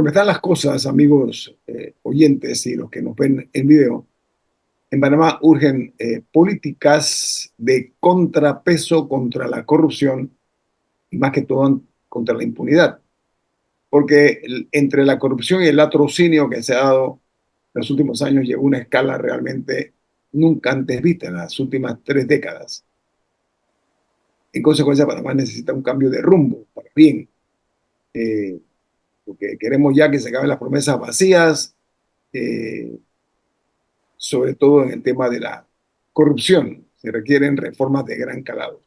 como están las cosas, amigos oyentes y los que nos ven en video, en Panamá urgen políticas de contrapeso contra la corrupción y más que todo contra la impunidad. Porque entre la corrupción y el latrocinio que se ha dado en los últimos años llegó a una escala realmente nunca antes vista en las últimas 3 décadas. En consecuencia, Panamá necesita un cambio de rumbo para bien. Eh, Porque queremos ya que se acaben las promesas vacías, eh, sobre todo en el tema de la corrupción. Se requieren reformas de gran calado.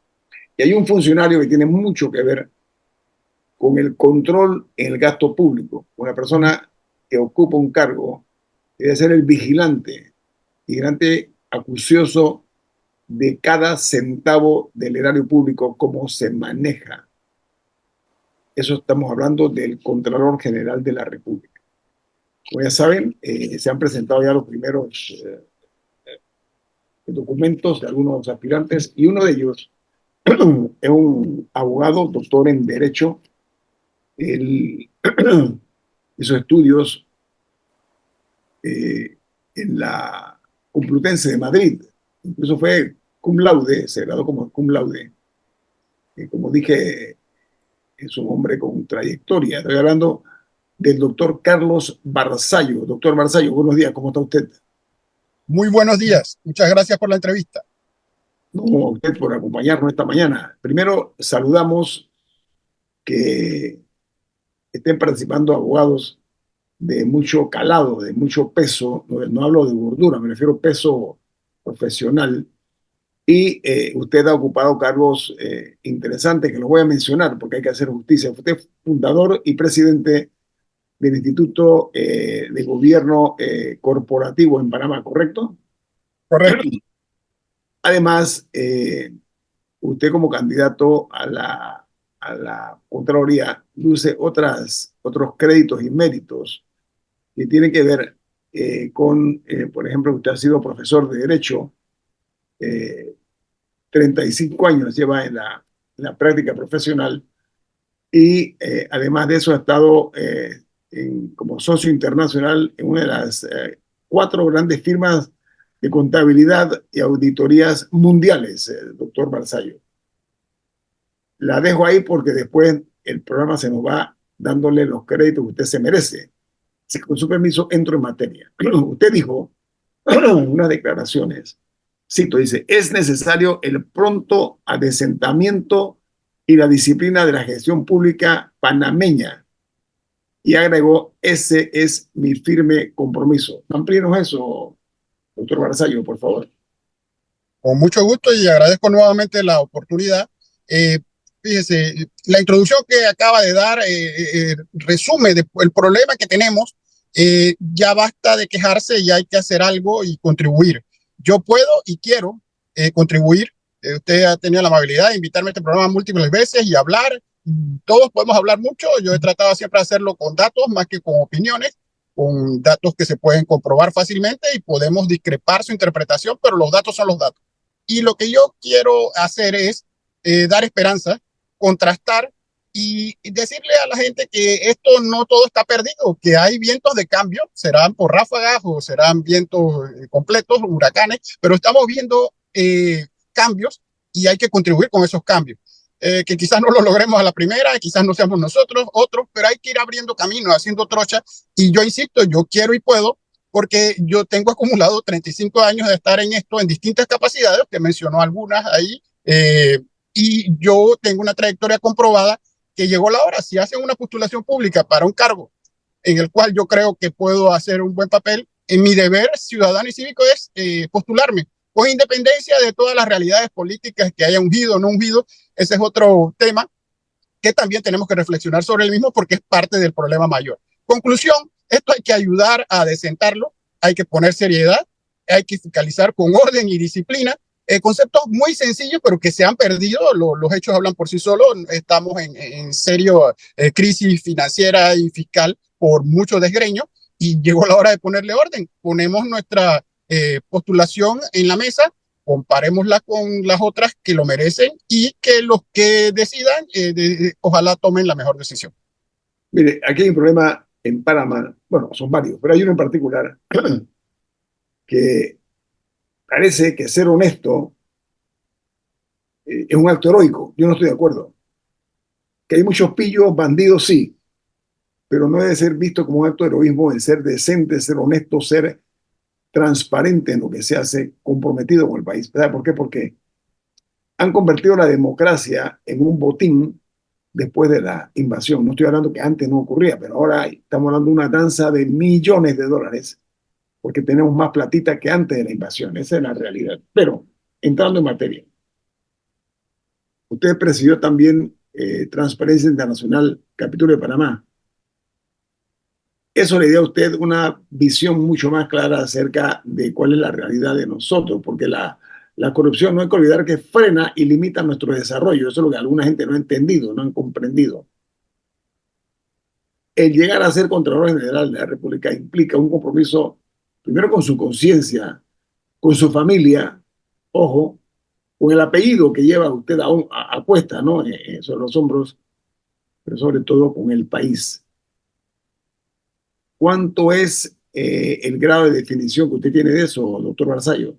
Y hay un funcionario que tiene mucho que ver con el control en el gasto público. Una persona que ocupa un cargo debe ser el vigilante acucioso de cada centavo del erario público, cómo se maneja. Eso estamos hablando del Contralor General de la República. Como ya saben, se han presentado ya los primeros documentos de algunos aspirantes y uno de ellos es un abogado, doctor en Derecho. Él hizo estudios en la Complutense de Madrid. Incluso fue cum laude, se graduó como cum laude. Como dije, es un hombre con trayectoria. Estoy hablando del doctor Carlos Barzallo. Doctor Barzallo, buenos días, ¿cómo está usted? Muy buenos días. Muchas gracias por la entrevista. No, a usted por acompañarnos esta mañana. Primero, saludamos que estén participando abogados de mucho calado, de mucho peso. No, no hablo de gordura, me refiero a peso profesional. Y usted ha ocupado cargos interesantes que los voy a mencionar porque hay que hacer justicia. Usted es fundador y presidente del Instituto de Gobierno Corporativo en Panamá, ¿correcto? Correcto. Además, usted como candidato a la Contraloría luce otros créditos y méritos que tienen que ver por ejemplo, usted ha sido profesor de Derecho, eh, 35 años lleva en la práctica profesional y además de eso ha estado como socio internacional en una de las 4 grandes firmas de contabilidad y auditorías mundiales, doctor Barzallo. La dejo ahí porque después el programa se nos va dándole los créditos que usted se merece. Así que con su permiso entro en materia. Usted dijo en unas declaraciones, cito, dice, es necesario el pronto adesentamiento y la disciplina de la gestión pública panameña. Y agregó, ese es mi firme compromiso. Amplíenos eso, doctor Barzallo, por favor. Con mucho gusto y agradezco nuevamente la oportunidad. Eh, Fíjese, la introducción que acaba de dar resume el problema que tenemos. Ya basta de quejarse, ya hay que hacer algo y contribuir. Yo puedo y quiero contribuir. Usted ha tenido la amabilidad de invitarme a este programa múltiples veces y hablar. Todos podemos hablar mucho. Yo he tratado siempre de hacerlo con datos más que con opiniones, con datos que se pueden comprobar fácilmente y podemos discrepar su interpretación, pero los datos son los datos. Y lo que yo quiero hacer es dar esperanza, contrastar y decirle a la gente que esto no todo está perdido, que hay vientos de cambio, serán por ráfagas o serán vientos completos, huracanes, pero estamos viendo cambios y hay que contribuir con esos cambios. Que quizás no lo logremos a la primera, quizás no seamos nosotros, otros, pero hay que ir abriendo camino, haciendo trocha. Y yo insisto, yo quiero y puedo, porque yo tengo acumulado 35 años de estar en esto en distintas capacidades, que mencionó algunas ahí, y yo tengo una trayectoria comprobada que llegó la hora. Si hacen una postulación pública para un cargo en el cual yo creo que puedo hacer un buen papel, en mi deber ciudadano y cívico es postularme, con independencia de todas las realidades políticas que haya ungido o no ungido. Ese es otro tema que también tenemos que reflexionar sobre el mismo porque es parte del problema mayor. Conclusión, esto hay que ayudar a desentarlo, hay que poner seriedad, hay que fiscalizar con orden y disciplina. Conceptos muy sencillos, pero que se han perdido. Los hechos hablan por sí solos. Estamos en serio crisis financiera y fiscal por mucho desgreño y llegó la hora de ponerle orden. Ponemos nuestra postulación en la mesa, comparémosla con las otras que lo merecen y que los que decidan, ojalá tomen la mejor decisión. Mire, aquí hay un problema en Panamá, bueno, son varios, pero hay uno en particular que parece que ser honesto es un acto heroico. Yo no estoy de acuerdo. Que hay muchos pillos, bandidos, sí, pero no debe ser visto como un acto de heroísmo el ser decente, ser honesto, ser transparente en lo que se hace, comprometido con el país. ¿Sabes por qué? Porque han convertido la democracia en un botín después de la invasión. No estoy hablando que antes no ocurría, pero ahora estamos hablando de una danza de millones de dólares, porque tenemos más platita que antes de la invasión. Esa es la realidad. Pero, entrando en materia, usted presidió también Transparencia Internacional, capítulo de Panamá. Eso le dio a usted una visión mucho más clara acerca de cuál es la realidad de nosotros, porque la corrupción no hay que olvidar que frena y limita nuestro desarrollo. Eso es lo que alguna gente no ha entendido, no han comprendido. El llegar a ser Contralor General de la República implica un compromiso, primero con su conciencia, con su familia, ojo, con el apellido que lleva usted a cuesta, ¿no? Sobre los hombros, pero sobre todo con el país. ¿Cuánto es el grado de definición que usted tiene de eso, doctor Barzallo?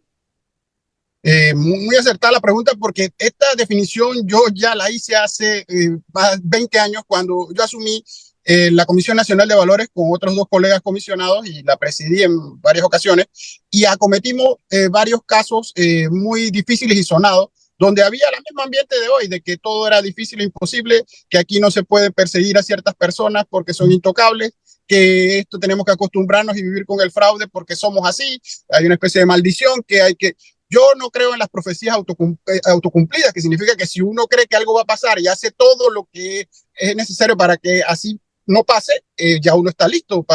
Muy acertada la pregunta porque esta definición yo ya la hice hace más 20 años cuando yo asumí la Comisión Nacional de Valores con otros dos colegas comisionados y la presidí en varias ocasiones y acometimos varios casos muy difíciles y sonados donde había el mismo ambiente de hoy, de que todo era difícil e imposible, que aquí no se puede perseguir a ciertas personas porque son intocables, que esto tenemos que acostumbrarnos y vivir con el fraude porque somos así, hay una especie de maldición que hay que... Yo no creo en las profecías autocumplidas, que significa que si uno cree que algo va a pasar y hace todo lo que es necesario para que así no pase, ya uno está listo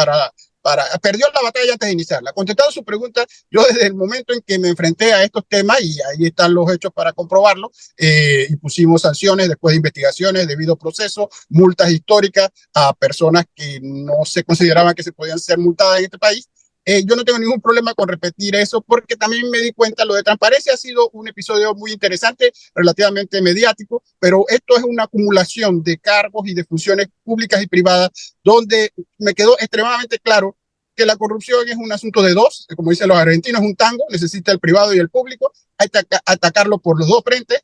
perdió la batalla antes de iniciarla. Contestando su pregunta, yo desde el momento en que me enfrenté a estos temas, y ahí están los hechos para comprobarlo, y pusimos sanciones después de investigaciones, debido proceso, multas históricas a personas que no se consideraban que se podían ser multadas en este país. Yo no tengo ningún problema con repetir eso porque también me di cuenta, lo de transparencia ha sido un episodio muy interesante, relativamente mediático, pero esto es una acumulación de cargos y de funciones públicas y privadas donde me quedó extremadamente claro que la corrupción es un asunto de dos, como dicen los argentinos, es un tango, necesita el privado y el público, hay que atacarlo por los dos frentes.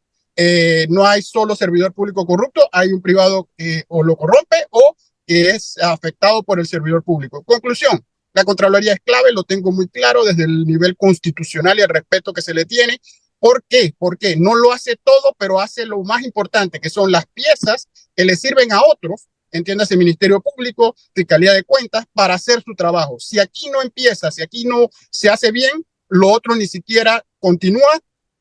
No hay solo servidor público corrupto, hay un privado que o lo corrompe o que es afectado por el servidor público. Conclusión, la Contraloría es clave, lo tengo muy claro desde el nivel constitucional y el respeto que se le tiene. ¿Por qué? Porque no lo hace todo, pero hace lo más importante, que son las piezas que le sirven a otros, entiéndase Ministerio Público, Fiscalía de Cuentas, para hacer su trabajo. Si aquí no empieza, si aquí no se hace bien, lo otro ni siquiera continúa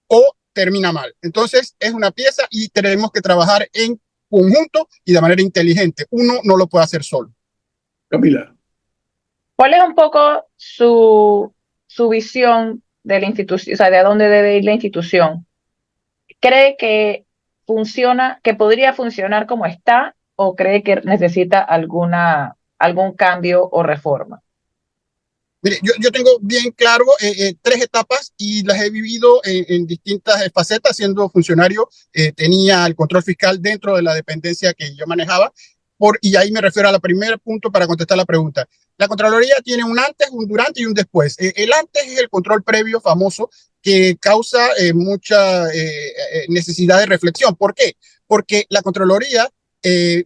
o termina mal. Entonces, es una pieza y tenemos que trabajar en conjunto y de manera inteligente. Uno no lo puede hacer solo. Camila. ¿Cuál es un poco su visión de la institución, o sea, de a dónde debe ir la institución? ¿Cree que funciona, que podría funcionar como está, o cree que necesita algún cambio o reforma? Mire, yo tengo bien claro tres etapas y las he vivido en distintas facetas. Siendo funcionario, tenía el control fiscal dentro de la dependencia que yo manejaba. Y ahí me refiero al primer punto para contestar la pregunta. La Contraloría tiene un antes, un durante y un después. El antes es el control previo famoso que causa mucha necesidad de reflexión. ¿Por qué? Porque la Contraloría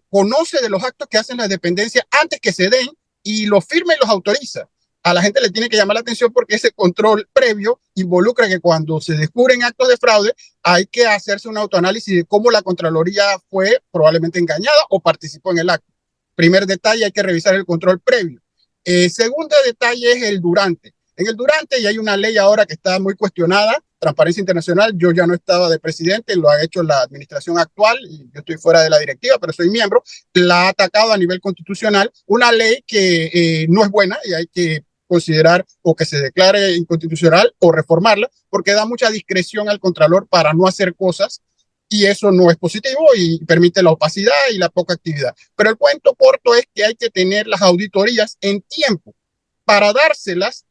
conoce de los actos que hacen las dependencias antes que se den y los firma y los autoriza. A la gente le tiene que llamar la atención porque ese control previo involucra que cuando se descubren actos de fraude hay que hacerse un autoanálisis de cómo la Contraloría fue probablemente engañada o participó en el acto. Primer detalle, hay que revisar el control previo. Segundo detalle es el durante. En el durante, y hay una ley ahora que está muy cuestionada, Transparencia Internacional, yo ya no estaba de presidente, lo ha hecho la administración actual, y yo estoy fuera de la directiva, pero soy miembro, la ha atacado a nivel constitucional, una ley que no es buena y hay que considerar o que se declare inconstitucional o reformarla, porque da mucha discreción al Contralor para no hacer cosas y eso no es positivo y permite la opacidad y la poca actividad. Pero el cuento corto es que hay que tener las auditorías en tiempo para dárselas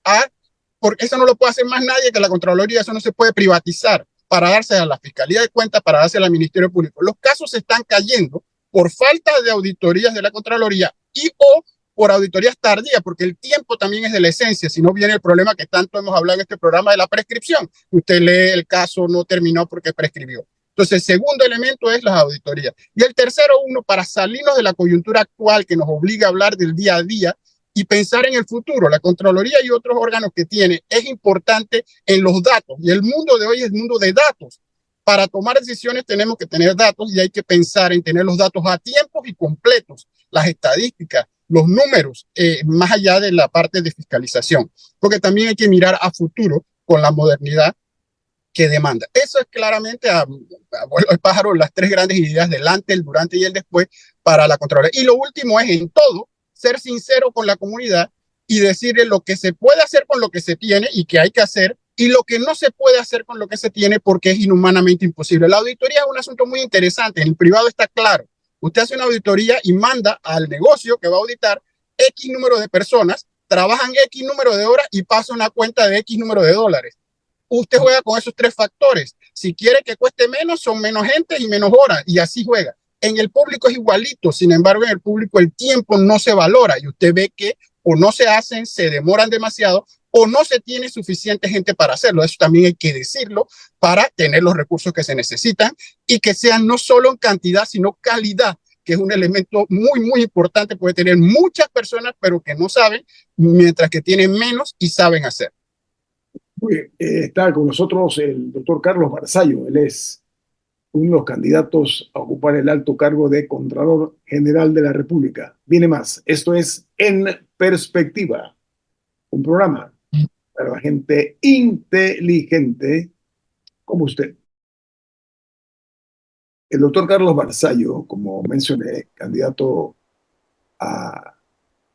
porque eso no lo puede hacer más nadie que la Contraloría, eso no se puede privatizar, para darse a la Fiscalía de Cuentas, para darse al Ministerio Público. Los casos se están cayendo por falta de auditorías de la Contraloría y o por auditorías tardías, porque el tiempo también es de la esencia, si no viene el problema que tanto hemos hablado en este programa de la prescripción. Usted lee el caso, no terminó porque prescribió. Entonces, el segundo elemento es las auditorías. Y el tercero, uno, para salirnos de la coyuntura actual que nos obliga a hablar del día a día y pensar en el futuro. La Contraloría y otros órganos que tiene es importante en los datos. Y el mundo de hoy es mundo de datos. Para tomar decisiones tenemos que tener datos y hay que pensar en tener los datos a tiempos y completos, las estadísticas, los números, más allá de la parte de fiscalización, porque también hay que mirar a futuro con la modernidad que demanda. Eso es claramente, a vuelo de pájaro, las tres grandes ideas del antes, el durante y el después para la Contraloría. Y lo último es, en todo, ser sincero con la comunidad y decirle lo que se puede hacer con lo que se tiene y que hay que hacer, y lo que no se puede hacer con lo que se tiene porque es inhumanamente imposible. La auditoría es un asunto muy interesante. En el privado está claro. Usted hace una auditoría y manda al negocio que va a auditar X número de personas, trabajan X número de horas y pasa una cuenta de X número de dólares. Usted juega con esos tres factores. Si quiere que cueste menos, son menos gente y menos horas, y así juega. En el público es igualito, sin embargo, en el público el tiempo no se valora y usted ve que o no se hacen, se demoran demasiado o no se tiene suficiente gente para hacerlo. Eso también hay que decirlo para tener los recursos que se necesitan y que sean no solo en cantidad, sino calidad, que es un elemento muy, muy importante. Puede tener muchas personas, pero que no saben, mientras que tienen menos y saben hacer. Está con nosotros el doctor Carlos Barzallo. Él es uno de los candidatos a ocupar el alto cargo de Contralor General de la República. Viene más. Esto es En Perspectiva, un programa para la gente inteligente como usted. El doctor Carlos Barzallo, como mencioné, candidato a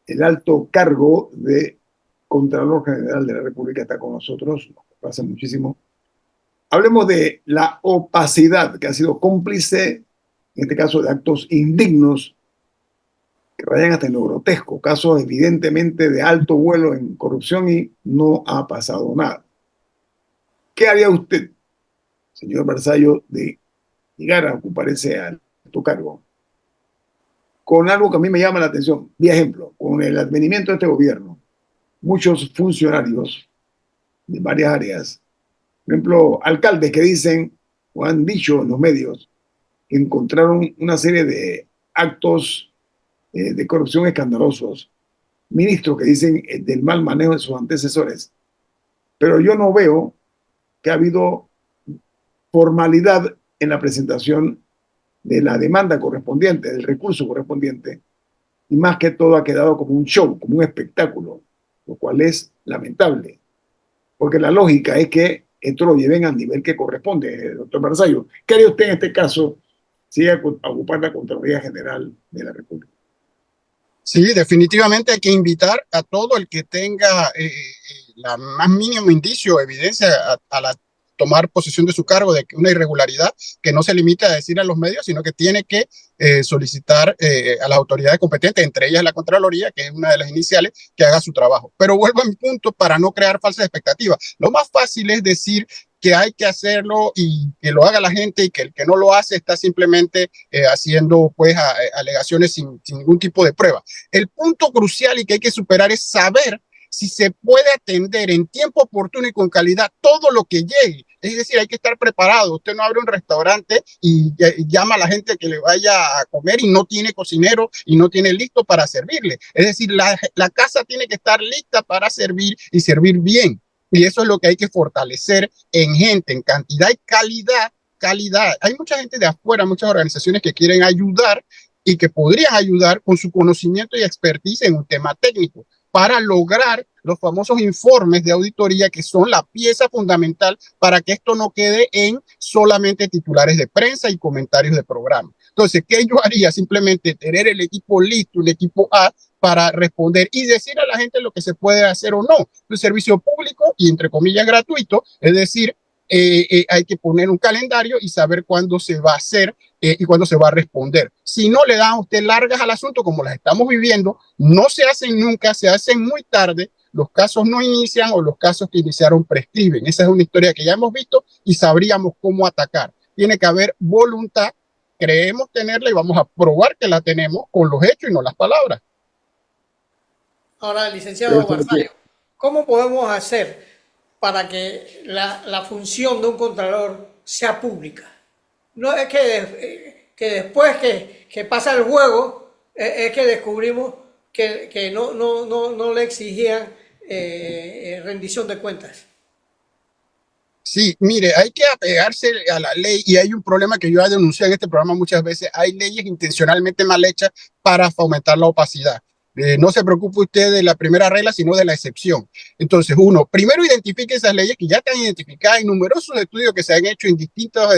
el alto cargo de Contralor General de la República, está con nosotros, nos pasa muchísimo. Hablemos de la opacidad que ha sido cómplice, en este caso, de actos indignos que rayan hasta en lo grotesco, casos evidentemente de alto vuelo en corrupción y no ha pasado nada. ¿Qué haría usted, señor Barzallo, de llegar a ocupar ese alto cargo? Con algo que a mí me llama la atención, por ejemplo, con el advenimiento de este gobierno, muchos funcionarios de varias áreas, por ejemplo, alcaldes que dicen o han dicho en los medios que encontraron una serie de actos de corrupción escandalosos, ministros que dicen del mal manejo de sus antecesores, pero yo no veo que ha habido formalidad en la presentación de la demanda correspondiente, del recurso correspondiente, y más que todo ha quedado como un show, como un espectáculo, lo cual es lamentable, porque la lógica es que esto lo lleven al nivel que corresponde. Doctor Barzallo, ¿qué haría usted en este caso si llega a ocupar la Contraloría General de la República? Sí, definitivamente hay que invitar a todo el que tenga la más mínimo indicio o evidencia a la tomar posesión de su cargo de una irregularidad, que no se limite a decir a los medios, sino que tiene que solicitar a las autoridades competentes, entre ellas la Contraloría, que es una de las iniciales, que haga su trabajo. Pero vuelvo a mi punto para no crear falsas expectativas. Lo más fácil es decir que hay que hacerlo y que lo haga la gente, y que el que no lo hace está simplemente haciendo pues alegaciones sin ningún tipo de prueba. El punto crucial y que hay que superar es saber si se puede atender en tiempo oportuno y con calidad todo lo que llegue. Es decir, hay que estar preparado. Usted no abre un restaurante y llama a la gente que le vaya a comer y no tiene cocinero y no tiene listo para servirle. Es decir, la casa tiene que estar lista para servir y servir bien. Y eso es lo que hay que fortalecer en gente, en cantidad y calidad. Calidad. Hay mucha gente de afuera, muchas organizaciones que quieren ayudar y que podrían ayudar con su conocimiento y expertise en un tema técnico para lograr los famosos informes de auditoría, que son la pieza fundamental para que esto no quede en solamente titulares de prensa y comentarios de programa. Entonces, ¿qué yo haría? Simplemente tener el equipo listo, el equipo A, para responder y decir a la gente lo que se puede hacer o no. Un servicio público y, entre comillas, gratuito, es decir, hay que poner un calendario y saber cuándo se va a hacer y cuándo se va a responder. Si no le dan a usted largas al asunto, como las estamos viviendo, no se hacen nunca, se hacen muy tarde, los casos no inician o los casos que iniciaron prescriben. Esa es una historia que ya hemos visto y sabríamos cómo atacar. Tiene que haber voluntad, creemos tenerla y vamos a probar que la tenemos con los hechos y no las palabras. Ahora, Pero licenciado esto requiere, Barzallo, ¿cómo podemos hacer para que la función de un contralor sea pública? No es que después que pasa el juego, es que descubrimos que no le exigían rendición de cuentas. Sí, mire, hay que apegarse a la ley y hay un problema que yo he denunciado en este programa muchas veces. Hay leyes intencionalmente mal hechas para fomentar la opacidad. No se preocupe usted de la primera regla, sino de la excepción. Entonces, uno, primero identifique esas leyes que ya están identificadas en numerosos estudios que se han hecho en distintas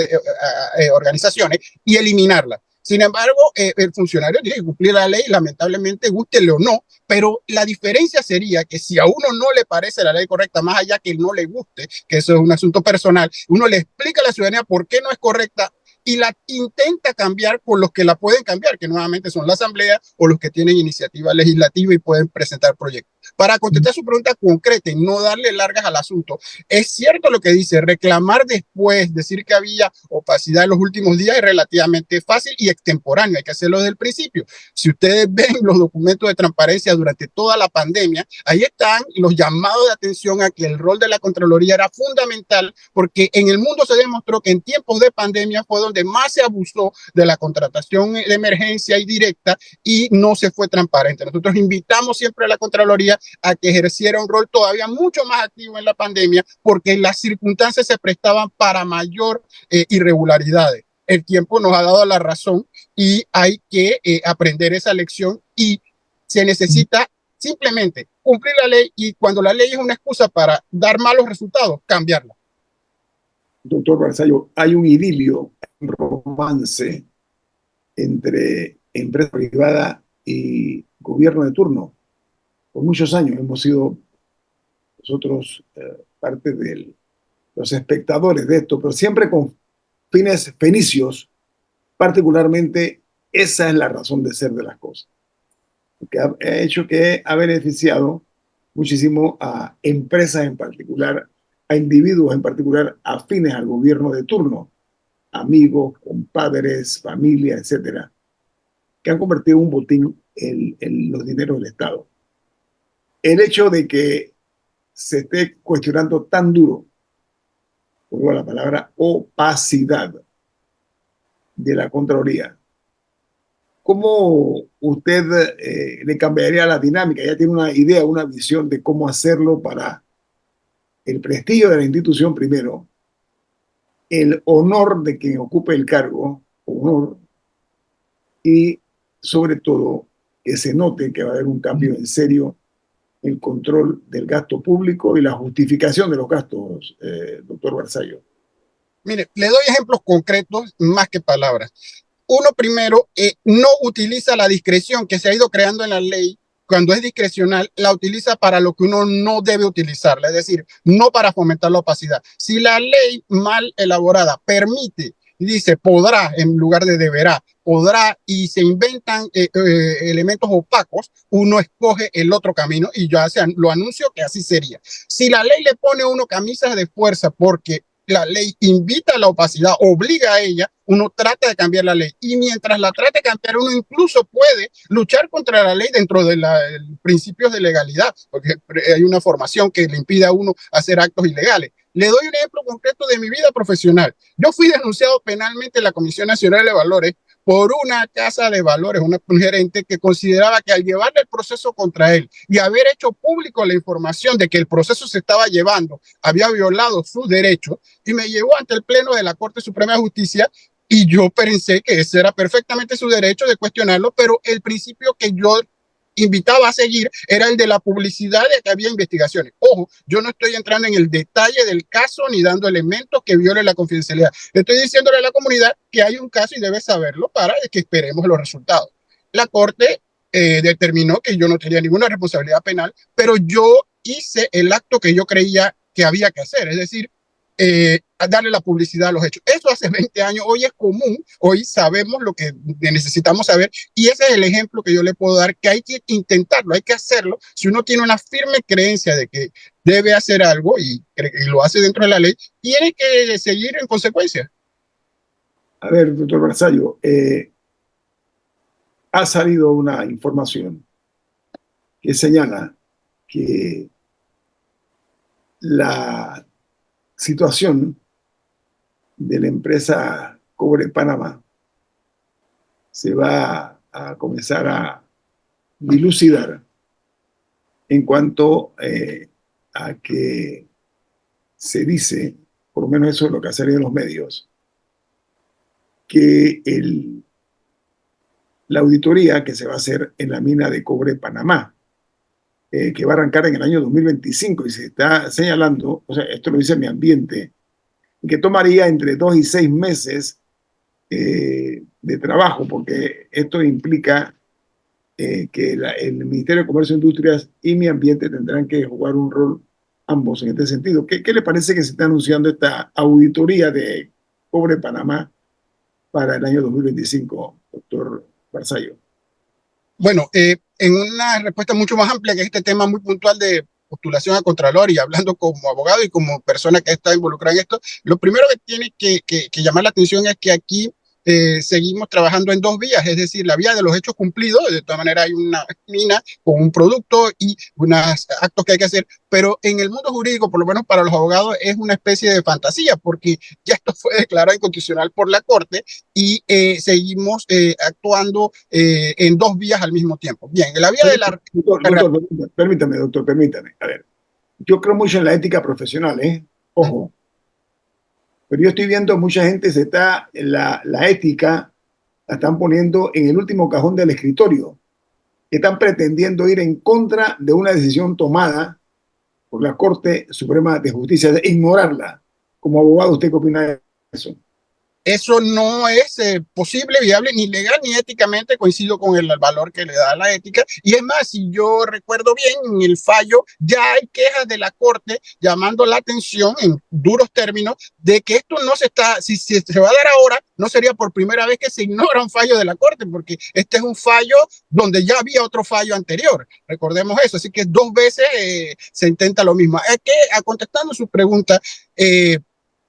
organizaciones y eliminarlas. Sin embargo, el funcionario tiene que cumplir la ley, lamentablemente, gústele o no, pero la diferencia sería que si a uno no le parece la ley correcta, más allá que no le guste, que eso es un asunto personal, uno le explica a la ciudadanía por qué no es correcta y la intenta cambiar por los que la pueden cambiar, que nuevamente son la Asamblea o los que tienen iniciativa legislativa y pueden presentar proyectos. Para contestar su pregunta concreta y no darle largas al asunto, es cierto lo que dice, reclamar después, decir que había opacidad en los últimos días es relativamente fácil y extemporáneo, hay que hacerlo desde el principio. Si ustedes ven los documentos de transparencia durante toda la pandemia, ahí están los llamados de atención a que el rol de la Contraloría era fundamental, porque en el mundo se demostró que en tiempos de pandemia fue donde más se abusó de la contratación de emergencia y directa y no se fue transparente. Nosotros invitamos siempre a la Contraloría a que ejerciera un rol todavía mucho más activo en la pandemia, porque las circunstancias se prestaban para mayor irregularidades. El tiempo nos ha dado la razón y hay que aprender esa lección y se necesita simplemente cumplir la ley y cuando la ley es una excusa para dar malos resultados, cambiarla. doctor Barzallo, hay un idilio, un romance entre empresa privada y gobierno de turno. Por muchos años hemos sido nosotros parte de los espectadores de esto, pero siempre con fines fenicios. Particularmente, esa es la razón de ser de las cosas, que ha hecho que ha beneficiado muchísimo a empresas en particular, a individuos en particular afines al gobierno de turno, amigos, compadres, familia, etcétera, que han convertido un botín en los dineros del Estado. El hecho de que se esté cuestionando tan duro, por la palabra opacidad de la Contraloría, ¿cómo usted le cambiaría la dinámica? ¿Ya tiene una idea, una visión de cómo hacerlo para el prestigio de la institución primero, el honor de quien ocupe el cargo, honor, y sobre todo que se note que va a haber un cambio en serio en el control del gasto público y la justificación de los gastos, doctor Barzallo? Mire, le doy ejemplos concretos más que palabras. Uno primero, no utiliza la discreción que se ha ido creando en la ley. Cuando es discrecional, la utiliza para lo que uno no debe utilizarla, es decir, no para fomentar la opacidad. Si la ley mal elaborada permite y dice podrá en lugar de deberá, podrá y se inventan elementos opacos, uno escoge el otro camino y ya lo anuncio que así sería. Si la ley le pone a uno camisas de fuerza porque la ley invita a la opacidad, obliga a ella, uno trata de cambiar la ley. Y mientras la trate de cambiar, uno incluso puede luchar contra la ley dentro de los principios de legalidad, porque hay una formación que le impide a uno hacer actos ilegales. Le doy un ejemplo concreto de mi vida profesional. Yo fui denunciado penalmente en la Comisión Nacional de Valores por una casa de valores, un gerente que consideraba que al llevarle el proceso contra él y haber hecho público la información de que el proceso se estaba llevando, había violado sus derechos y me llevó ante el Pleno de la Corte Suprema de Justicia y yo pensé que ese era perfectamente su derecho de cuestionarlo, pero el principio que yo invitaba a seguir era el de la publicidad de que había investigaciones. Ojo, yo no estoy entrando en el detalle del caso ni dando elementos que violen la confidencialidad. Estoy diciéndole a la comunidad que hay un caso y debe saberlo para que esperemos los resultados. La Corte determinó que yo no tenía ninguna responsabilidad penal, pero yo hice el acto que yo creía que había que hacer, es decir, a darle la publicidad a los hechos. Eso hace 20 años, hoy es común, hoy sabemos lo que necesitamos saber y ese es el ejemplo que yo le puedo dar, que hay que intentarlo, hay que hacerlo. Si uno tiene una firme creencia de que debe hacer algo y lo hace dentro de la ley, tiene que seguir en consecuencia. A ver, doctor Barzallo, ha salido una información que señala que la situación de la empresa Cobre Panamá se va a comenzar a dilucidar en cuanto a que se dice, por lo menos eso es lo que ha salido en los medios, que la auditoría que se va a hacer en la mina de Cobre Panamá, que va a arrancar en el año 2025 y se está señalando, o sea, esto lo dice Mi Ambiente, que tomaría entre 2 y 6 meses de trabajo, porque esto implica que el Ministerio de Comercio e Industrias y Mi Ambiente tendrán que jugar un rol ambos en este sentido. ¿Qué le parece que se está anunciando esta auditoría de Cobre Panamá para el año 2025, doctor Barzallo? Bueno, en una respuesta mucho más amplia que este tema muy puntual de postulación a Contralor y hablando como abogado y como persona que está involucrada en esto, lo primero que tiene que llamar la atención es que aquí seguimos trabajando en dos vías, es decir, la vía de los hechos cumplidos, de todas maneras hay una mina con un producto y unos actos que hay que hacer, pero en el mundo jurídico, por lo menos para los abogados, es una especie de fantasía, porque ya esto fue declarado inconstitucional por la Corte y seguimos actuando en dos vías al mismo tiempo. Bien, en la vía de la... Permítame, doctor, permítame. A ver, yo creo mucho en la ética profesional, ¿eh? Ojo. Pero yo estoy viendo mucha gente la ética la están poniendo en el último cajón del escritorio, que están pretendiendo ir en contra de una decisión tomada por la Corte Suprema de Justicia, de ignorarla. Como abogado, ¿usted qué opina de eso? Eso no es posible, viable, ni legal, ni éticamente. Coincido con el valor que le da la ética. Y es más, si yo recuerdo bien, en el fallo ya hay quejas de la Corte llamando la atención en duros términos de que esto no se está, si se va a dar ahora, no sería por primera vez que se ignora un fallo de la Corte, porque este es un fallo donde ya había otro fallo anterior. Recordemos eso. Así que dos veces se intenta lo mismo. Es que, contestando su pregunta,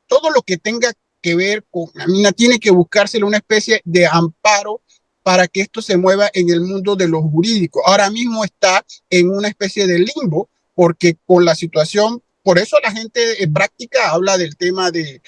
todo lo que tenga que ver con la mina tiene que buscársele una especie de amparo para que esto se mueva en el mundo de lo jurídico. Ahora mismo está en una especie de limbo porque con la situación, por eso la gente en práctica habla del tema de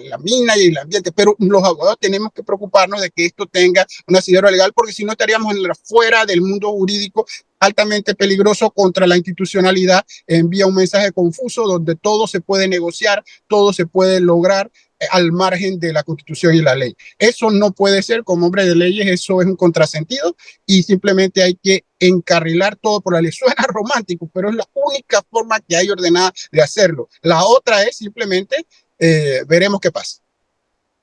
la mina y el ambiente, pero los abogados tenemos que preocuparnos de que esto tenga un asidero legal porque si no estaríamos fuera del mundo jurídico altamente peligroso contra la institucionalidad, envía un mensaje confuso donde todo se puede negociar, todo se puede lograr al margen de la Constitución y la ley. Eso no puede ser, como hombre de leyes, eso es un contrasentido y simplemente hay que encarrilar todo por la ley. Suena romántico, pero es la única forma que hay ordenada de hacerlo. La otra es simplemente, veremos qué pasa.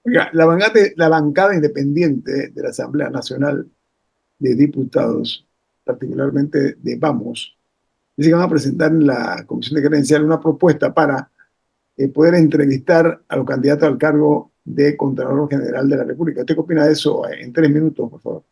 Oiga, la bancada independiente de la Asamblea Nacional de Diputados, particularmente de Vamos, dice que van a presentar en la Comisión de Credencial una propuesta para poder entrevistar a los candidatos al cargo de Contralor General de la República. ¿Usted qué opina de eso? En 3 minutos, por favor.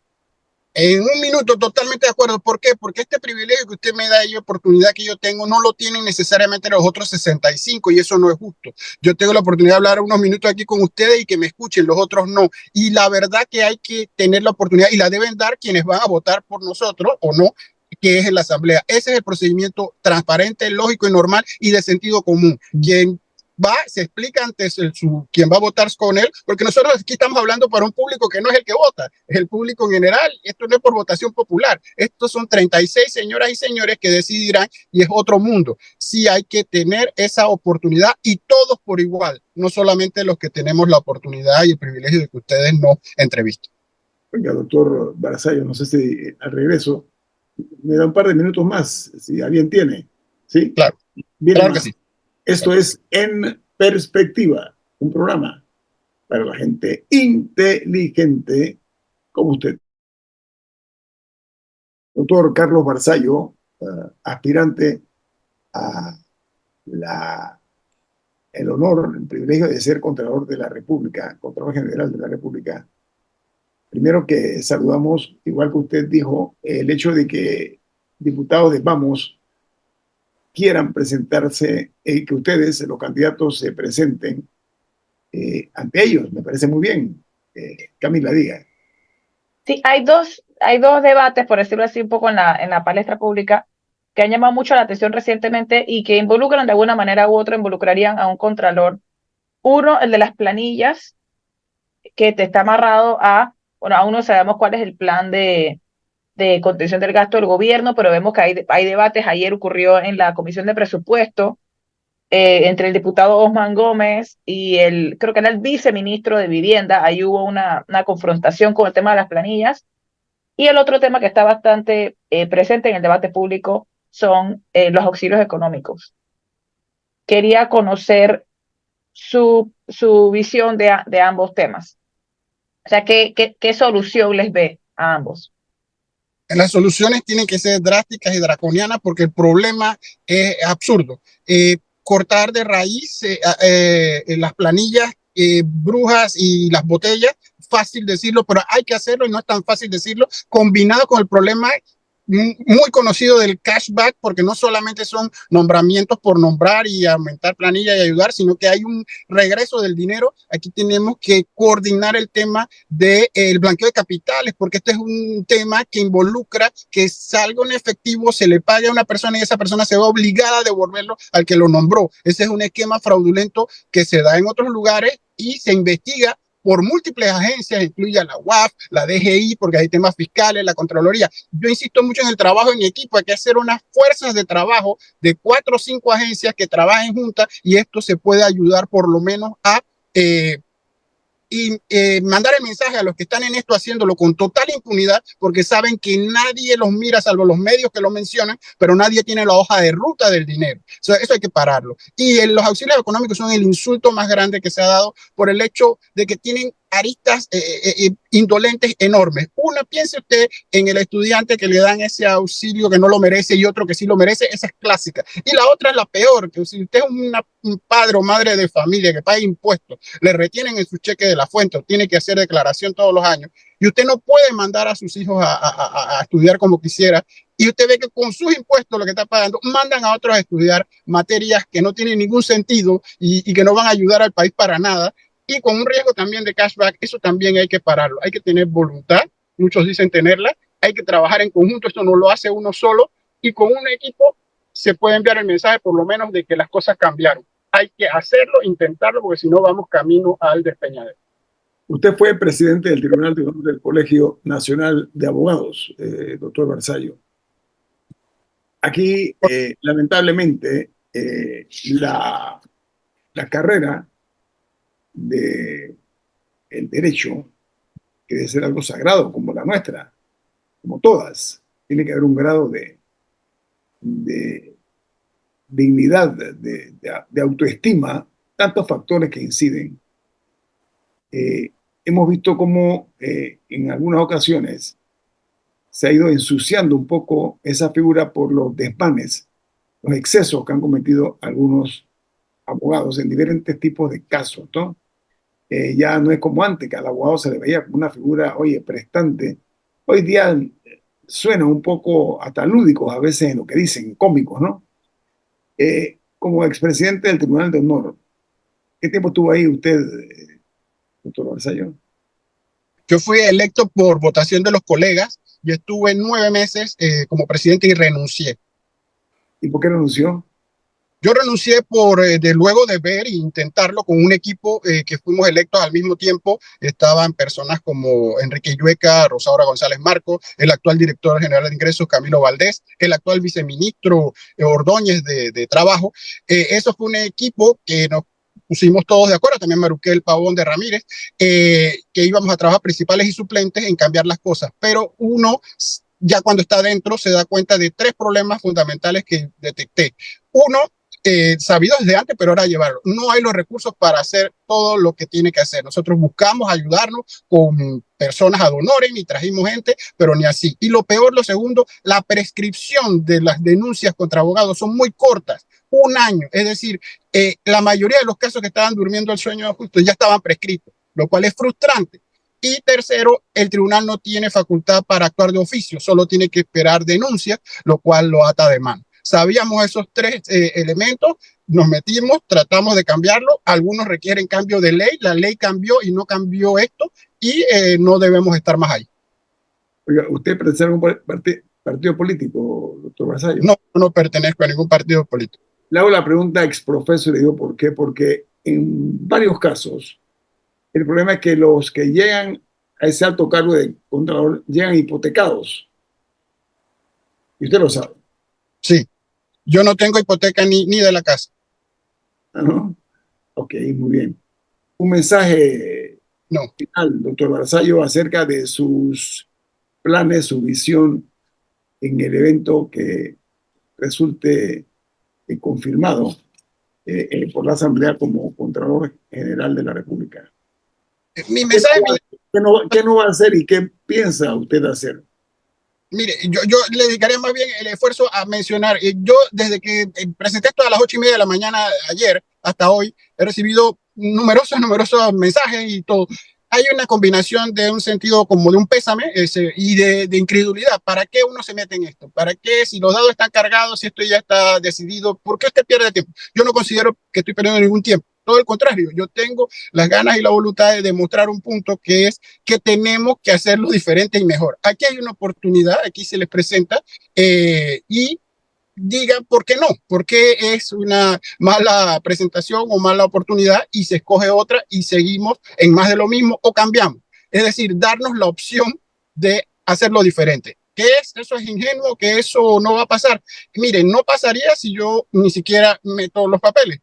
En un minuto, totalmente de acuerdo. ¿Por qué? Porque este privilegio que usted me da y oportunidad que yo tengo no lo tienen necesariamente los otros 65 y eso no es justo. Yo tengo la oportunidad de hablar unos minutos aquí con ustedes y que me escuchen, los otros no. Y la verdad que hay que tener la oportunidad y la deben dar quienes van a votar por nosotros o no, que es en la Asamblea. Ese es el procedimiento transparente, lógico y normal y de sentido común. Quien se explica antes quien va a votar con él, porque nosotros aquí estamos hablando para un público que no es el que vota, es el público en general. Esto no es por votación popular. Estos son 36 señoras y señores que decidirán y es otro mundo. Sí hay que tener esa oportunidad y todos por igual, no solamente los que tenemos la oportunidad y el privilegio de que ustedes nos entrevisten. Oiga, doctor Barzallo, no sé si al regreso me da un par de minutos más, si alguien tiene. ¿Sí? Claro, Viene claro más. que sí. Esto es En Perspectiva, un programa para la gente inteligente como usted. Doctor Carlos Barzallo, aspirante a el honor, el privilegio de ser Contralor de la República, Contralor General de la República. Primero que saludamos, igual que usted dijo, el hecho de que diputados de Vamos quieran presentarse, que ustedes, los candidatos, se presenten ante ellos. Me parece muy bien. Camila, diga. Sí, hay dos debates, por decirlo así, un poco en la palestra pública que han llamado mucho la atención recientemente y que involucran de alguna manera u otra, involucrarían a un contralor. Uno, el de las planillas, que te está amarrado a, bueno, aún no sabemos cuál es el plan de contención del gasto del gobierno, pero vemos que hay debates. Ayer ocurrió en la Comisión de Presupuesto entre el diputado Osman Gómez y creo que era el viceministro de Vivienda. Ahí hubo una confrontación con el tema de las planillas. Y el otro tema que está bastante presente en el debate público son los auxilios económicos. Quería conocer su visión de ambos temas. O sea, ¿qué solución les ve a ambos? Las soluciones tienen que ser drásticas y draconianas porque el problema es absurdo. Cortar de raíz las planillas brujas y las botellas, fácil decirlo, pero hay que hacerlo y no es tan fácil decirlo, combinado con el problema muy conocido del cashback, porque no solamente son nombramientos por nombrar y aumentar planilla y ayudar, sino que hay un regreso del dinero. Aquí tenemos que coordinar el tema del blanqueo de capitales, porque este es un tema que involucra que salga un efectivo, se le pague a una persona y esa persona se va obligada a devolverlo al que lo nombró. Ese es un esquema fraudulento que se da en otros lugares y se investiga por múltiples agencias, incluye la UAF, la DGI, porque hay temas fiscales, la Contraloría. Yo insisto mucho en el trabajo en equipo, hay que hacer unas fuerzas de trabajo de 4 o 5 agencias que trabajen juntas y esto se puede ayudar por lo menos a mandar el mensaje a los que están en esto haciéndolo con total impunidad, porque saben que nadie los mira, salvo los medios que lo mencionan, pero nadie tiene la hoja de ruta del dinero. O sea, eso hay que pararlo. Y los auxilios económicos son el insulto más grande que se ha dado por el hecho de que tienen aristas indolentes enormes. Una, piense usted en el estudiante que le dan ese auxilio que no lo merece y otro que sí lo merece, esa es clásica. Y la otra es la peor, que si usted es un padre o madre de familia que paga impuestos, le retienen en su cheque de la fuente o tiene que hacer declaración todos los años, y usted no puede mandar a sus hijos a estudiar como quisiera, y usted ve que con sus impuestos lo que está pagando, mandan a otros a estudiar materias que no tienen ningún sentido y que no van a ayudar al país para nada, y con un riesgo también de cashback. Eso también hay que pararlo. Hay que tener voluntad, muchos dicen tenerla, hay que trabajar en conjunto, esto no lo hace uno solo, y con un equipo se puede enviar el mensaje por lo menos de que las cosas cambiaron. Hay que hacerlo, intentarlo, porque si no vamos camino al despeñadero. Usted fue presidente del Tribunal de Honor del Colegio Nacional de Abogados, doctor Barzallo. Aquí, lamentablemente, la carrera del derecho, que debe ser algo sagrado como la nuestra, como todas, tiene que haber un grado de dignidad, de autoestima, tantos factores que inciden. Hemos visto cómo en algunas ocasiones se ha ido ensuciando un poco esa figura por los desmanes, los excesos que han cometido algunos abogados en diferentes tipos de casos, ¿no? Ya no es como antes, que al abogado se le veía como una figura, oye, prestante. Hoy día suena un poco hasta lúdicos a veces en lo que dicen, cómicos, ¿no? Como expresidente del Tribunal de Honor, ¿qué tiempo estuvo ahí usted, doctor Barzallo? Yo fui electo por votación de los colegas y estuve 9 meses como presidente y renuncié. ¿Y por qué renunció? Yo renuncié luego de ver e intentarlo con un equipo que fuimos electos al mismo tiempo. Estaban personas como Enrique Llueca, Rosaura González Marco, el actual director general de ingresos, Camilo Valdés, el actual viceministro Ordóñez de Trabajo. Eso fue un equipo que nos pusimos todos de acuerdo, también Maruquel Pavón de Ramírez, que íbamos a trabajar principales y suplentes en cambiar las cosas. Pero uno, ya cuando está adentro, se da cuenta de 3 problemas fundamentales que detecté. Uno, sabido desde antes, pero ahora llevarlo. No hay los recursos para hacer todo lo que tiene que hacer. Nosotros buscamos ayudarnos con personas ad honorem y trajimos gente, pero ni así. Y lo peor, lo segundo, la prescripción de las denuncias contra abogados son muy cortas. 1 año. Es decir, la mayoría de los casos que estaban durmiendo el sueño justo ya estaban prescritos, lo cual es frustrante. Y tercero, el tribunal no tiene facultad para actuar de oficio, solo tiene que esperar denuncias, lo cual lo ata de mano. Sabíamos esos 3 elementos, nos metimos, tratamos de cambiarlo, algunos requieren cambio de ley, la ley cambió y no cambió esto y no debemos estar más ahí. Oiga, ¿usted pertenece a algún partido político, doctor Vasallo? No, no pertenezco a ningún partido político. Le hago la pregunta ex profeso y le digo por qué. Porque en varios casos, el problema es que los que llegan a ese alto cargo de contralor llegan hipotecados. Y usted lo sabe, Sí, yo no tengo hipoteca ni de la casa. ¿no? Ok, muy bien. Un mensaje No. final, doctor Vasallo, acerca de sus planes, su visión en el evento que resulte confirmado por la Asamblea como Contralor General de la República. Mi ¿Qué mensaje, no, qué no va a hacer y qué piensa usted hacer? mire, yo le dedicaré más bien el esfuerzo a mencionar. Yo, desde que presenté esto a las 8:30 de la mañana ayer hasta hoy, he recibido numerosos mensajes y todo. Hay una combinación de un sentido como de un pésame y de incredulidad. ¿Para qué uno se mete en esto? ¿Para qué, si los dados están cargados, si esto ya está decidido, por qué usted pierde tiempo? Yo no considero que estoy perdiendo ningún tiempo. Todo el contrario, yo tengo las ganas y la voluntad de demostrar un punto que es que tenemos que hacerlo diferente y mejor. Aquí hay una oportunidad, aquí se les presenta y digan por qué no, por qué es una mala presentación o mala oportunidad y se escoge otra y seguimos en más de lo mismo o cambiamos. Es decir, darnos la opción de hacerlo diferente. ¿Qué es? ¿Eso es ingenuo? ¿Que eso no va a pasar? Miren, no pasaría si yo ni siquiera meto los papeles.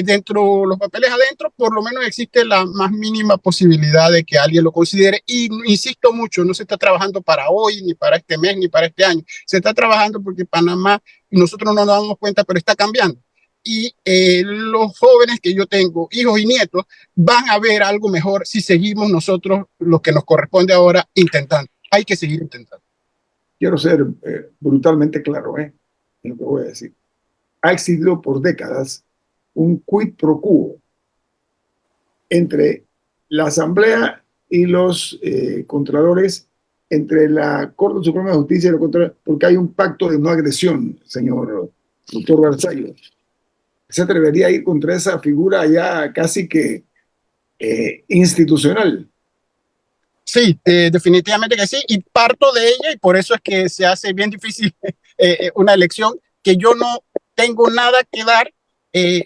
Dentro, los papeles adentro, por lo menos existe la más mínima posibilidad de que alguien lo considere. Y insisto mucho, no se está trabajando para hoy, ni para este mes, ni para este año. Se está trabajando porque Panamá, nosotros no nos damos cuenta, pero está cambiando. Y los jóvenes que yo tengo, hijos y nietos, van a ver algo mejor si seguimos nosotros lo que nos corresponde ahora intentando. Hay que seguir intentando. Quiero ser brutalmente claro en lo que voy a decir. Ha existido por décadas un quid pro quo entre la Asamblea y los contralores, entre la Corte Suprema de Justicia y los contralores, porque hay un pacto de no agresión, señor doctor Vasallo. Se atrevería a ir contra esa figura ya casi que institucional. Sí, definitivamente que sí, y parto de ella y por eso es que se hace bien difícil una elección que yo no tengo nada que dar,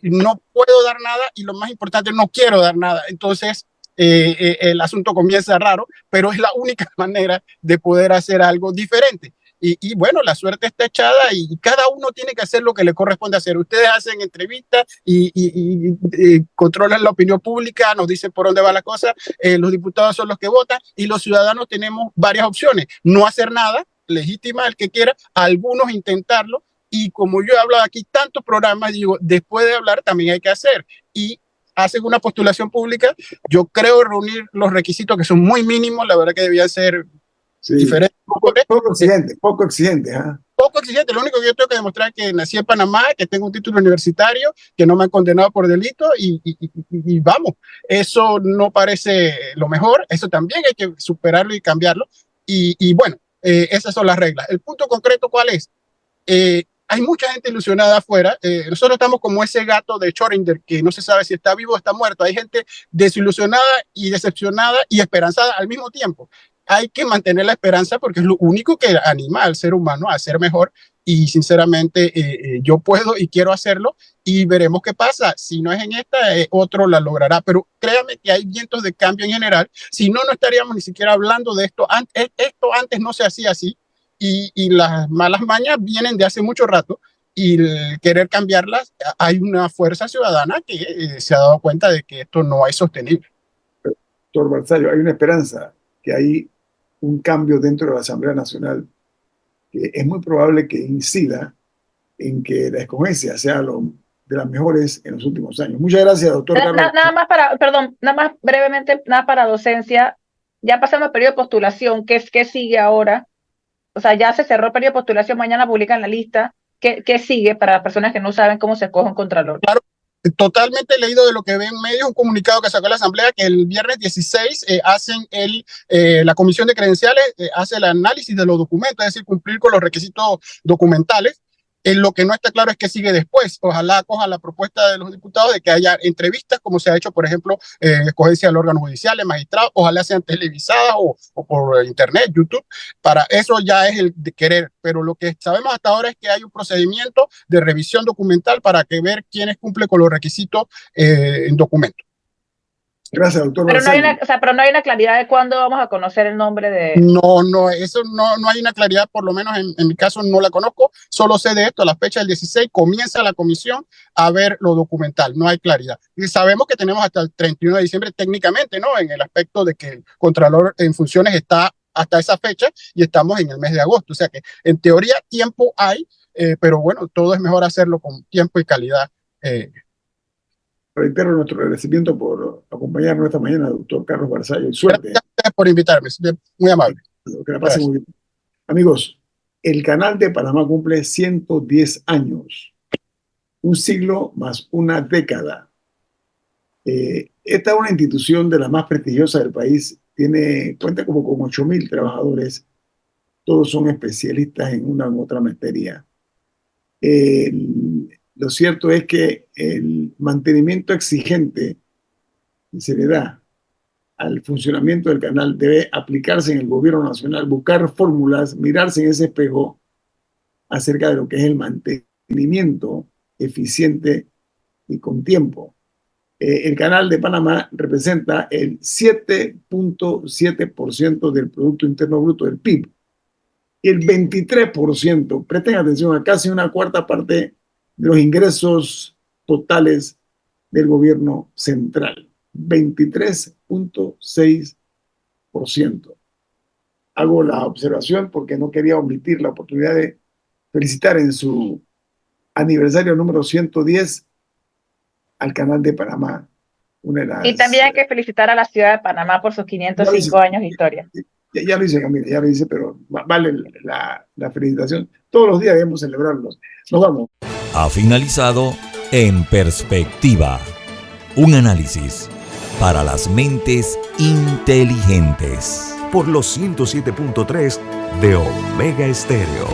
no puedo dar nada y lo más importante, no quiero dar nada. Entonces, el asunto comienza raro, pero es la única manera de poder hacer algo diferente. Y bueno, la suerte está echada y cada uno tiene que hacer lo que le corresponde hacer. Ustedes hacen entrevistas y controlan la opinión pública, nos dicen por dónde va la cosa, los diputados son los que votan y los ciudadanos tenemos varias opciones. No hacer nada, legítima el que quiera, algunos intentarlo y como yo he hablado aquí tantos programas, digo, después de hablar también hay que hacer y hacen una postulación pública, yo creo reunir los requisitos que son muy mínimos, la verdad que debían ser Sí, diferentes. poco exigente. ¿Eh? Poco exigente, lo único que yo tengo que demostrar es que nací en Panamá, que tengo un título universitario, que no me han condenado por delito y vamos, eso no parece lo mejor, eso también hay que superarlo y cambiarlo y bueno, esas son las reglas. El punto concreto, ¿cuál es? Hay mucha gente ilusionada afuera. Nosotros estamos como ese gato de Schrödinger que no se sabe si está vivo o está muerto. Hay gente desilusionada y decepcionada y esperanzada al mismo tiempo. Hay que mantener la esperanza porque es lo único que anima al ser humano a ser mejor y sinceramente yo puedo y quiero hacerlo y veremos qué pasa. Si no es en esta, otro la logrará. Pero créame que hay vientos de cambio en general. Si no, no estaríamos ni siquiera hablando de esto. Esto antes no se hacía así. Y las malas mañas vienen de hace mucho rato y el querer cambiarlas, hay una fuerza ciudadana que se ha dado cuenta de que esto no es sostenible. Doctor Vasallo, hay una esperanza que hay un cambio dentro de la Asamblea Nacional que es muy probable que incida en que la escogencia sea de las mejores en los últimos años. Muchas gracias, doctor Carlos. Nada más nada más brevemente, nada para docencia. Ya pasamos el periodo de postulación. ¿Qué sigue ahora? O sea, ya se cerró el periodo de postulación, mañana publican la lista. ¿Qué sigue para las personas que no saben cómo se escoge un contralor? Claro, totalmente leído de lo que ven en medios, un comunicado que sacó la Asamblea que el viernes 16 hacen la comisión de credenciales, hace el análisis de los documentos, es decir, cumplir con los requisitos documentales Lo que no está claro es qué sigue después. Ojalá coja la propuesta de los diputados de que haya entrevistas, como se ha hecho, por ejemplo, en escogencia del órgano judicial, de magistrados, ojalá sean televisadas o por internet, YouTube. Para eso ya es el de querer, pero lo que sabemos hasta ahora es que hay un procedimiento de revisión documental para que ver quiénes cumplen con los requisitos en documento. Gracias, doctor. Pero no hay una claridad de cuándo vamos a conocer el nombre de... No, eso no hay una claridad, por lo menos en mi caso no la conozco, solo sé de esto, a la fecha del 16 comienza la comisión a ver lo documental, no hay claridad. Y sabemos que tenemos hasta el 31 de diciembre técnicamente, ¿no? En el aspecto de que el Contralor en funciones está hasta esa fecha y estamos en el mes de agosto, o sea que en teoría tiempo hay, pero bueno, todo es mejor hacerlo con tiempo y calidad. Reitero nuestro agradecimiento por acompañarnos esta mañana, doctor Carlos Barzallo. Suerte. Gracias por invitarme, muy amable. Que la pasen muy bien. Amigos, el Canal de Panamá cumple 110 años, un siglo más una década. Esta es una institución de las más prestigiosas del país, cuenta como con 8.000 trabajadores, todos son especialistas en una u otra materia. Lo cierto es que el mantenimiento exigente que se le da al funcionamiento del canal debe aplicarse en el gobierno nacional, buscar fórmulas, mirarse en ese espejo acerca de lo que es el mantenimiento eficiente y con tiempo. El canal de Panamá representa el 7.7% del Producto Interno Bruto del PIB y el 23%, presten atención, a casi una cuarta parte de los ingresos totales del gobierno central, 23.6%. Hago la observación porque no quería omitir la oportunidad de felicitar en su aniversario número 110 al Canal de Panamá. Y también hay que felicitar a la ciudad de Panamá por sus 505 años de historia. Ya lo hice, Camila, ya lo hice, pero vale la felicitación. Todos los días debemos celebrarlos. Nos vamos. Ha finalizado En Perspectiva, un análisis para las mentes inteligentes. Por los 107.3 de Omega Estéreo.